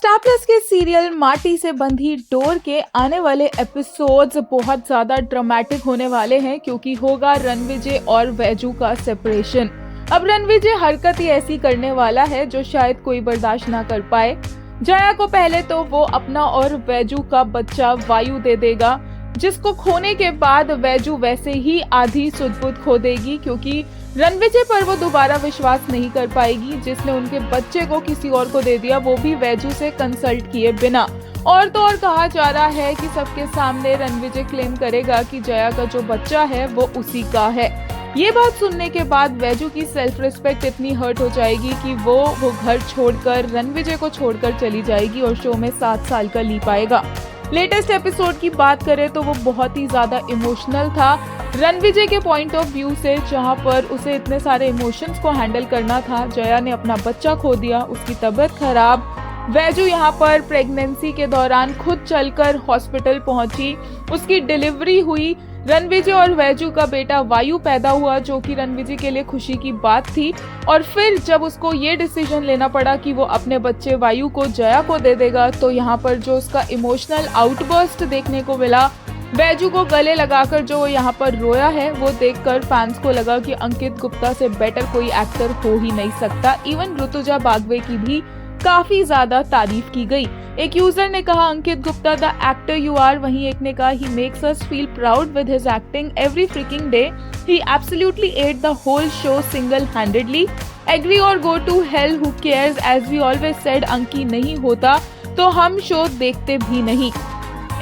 Star plus के serial माटी से बंधी डोर के आने वाले एपिसोड्स बहुत ज्यादा ड्रामेटिक होने वाले हैं क्योंकि होगा रणविजय और वैजू का सेपरेशन। अब रणविजय हरकत ही ऐसी करने वाला है जो शायद कोई बर्दाश्त ना कर पाए। जया को पहले तो वो अपना और वैजू का बच्चा वायु दे देगा, जिसको खोने के बाद वैजू वैसे ही आधी सुध-बुध खो देगी क्योंकि रणविजय पर वो दोबारा विश्वास नहीं कर पाएगी जिसने उनके बच्चे को किसी और को दे दिया, वो भी वैजू से कंसल्ट किए बिना। और तो और कहा जा रहा है कि सबके सामने रणविजय क्लेम करेगा कि जया का जो बच्चा है वो उसी का है। ये बात सुनने के बाद वैजू की सेल्फ रिस्पेक्ट इतनी हर्ट हो जाएगी कि वो घर छोड़कर रणविजय को छोड़कर चली जाएगी और शो में 7 साल का लीप आएगा। लेटेस्ट एपिसोड की बात करें तो वो बहुत ही ज्यादा इमोशनल था रणविजय के पॉइंट ऑफ व्यू से, जहां पर उसे इतने सारे इमोशंस को हैंडल करना था। जया ने अपना बच्चा खो दिया, उसकी तबीयत खराब। वैजू यहाँ पर प्रेगनेंसी के दौरान खुद चलकर हॉस्पिटल पहुंची, उसकी डिलीवरी हुई। रणविजय और वैजू का बेटा वायु पैदा हुआ जो कि रणविजय के लिए खुशी की बात थी। और फिर जब उसको ये डिसीजन लेना पड़ा कि वो अपने बच्चे वायु को जया को दे देगा, तो यहाँ पर जो उसका इमोशनल आउटबर्स्ट देखने को मिला, वैजू को गले लगाकर जो यहाँ पर रोया है, वो देखकर फैंस को लगा कि अंकित गुप्ता से बेटर कोई एक्टर हो ही नहीं सकता। इवन ऋतुजा बागवे की भी काफी ज्यादा तारीफ की गई। एक यूजर ने कहा Ankit Gupta the actor you are, वहीं एक ने कहा he makes us feel proud with his acting every freaking day, he absolutely ate the whole show single handedly, agree और go to hell who cares, as we always said Anki नहीं होता तो हम show देखते भी नहीं।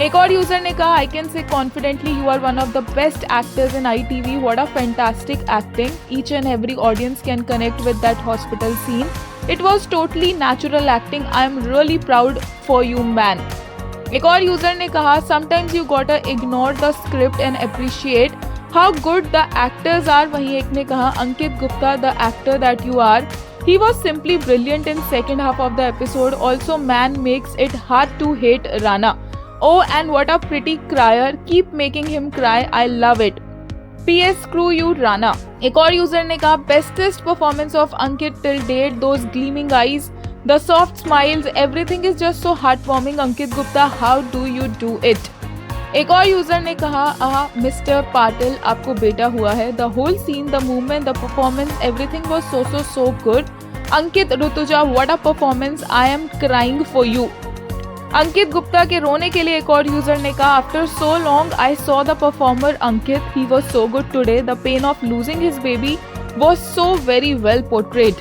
एक और यूजर ने कहा I can say confidently you are one of the best actors in ITV, what a fantastic acting, each and every audience can connect with that hospital scene, it was totally natural acting, I am really proud for you man। एक और user ने कहा sometimes you gotta ignore the script and appreciate how good the actors are, वहीं एक ने कहा Ankit Gupta the actor that you are, he was simply brilliant in second half of the episode, also man makes it hard to hate Rana, oh and what a pretty crier, keep making him cry, I love it, PS screw you Rana। एक और user ने कहा bestest performance of Ankit till date, those gleaming eyes, the soft smiles, everything is just so heart warming, Ankit Gupta how do you do it. एक और user ने कहा mister Patil आपको बेटा हुआ है, the whole scene, the movement, the performance, everything was so good, Ankit Rutuja what a performance, I am crying for you. Ankit Gupta के रोने के लिए एक और यूजर ने कहा after so long I saw the performer Ankit, he was so good today, the pain of losing his baby was so very well portrayed.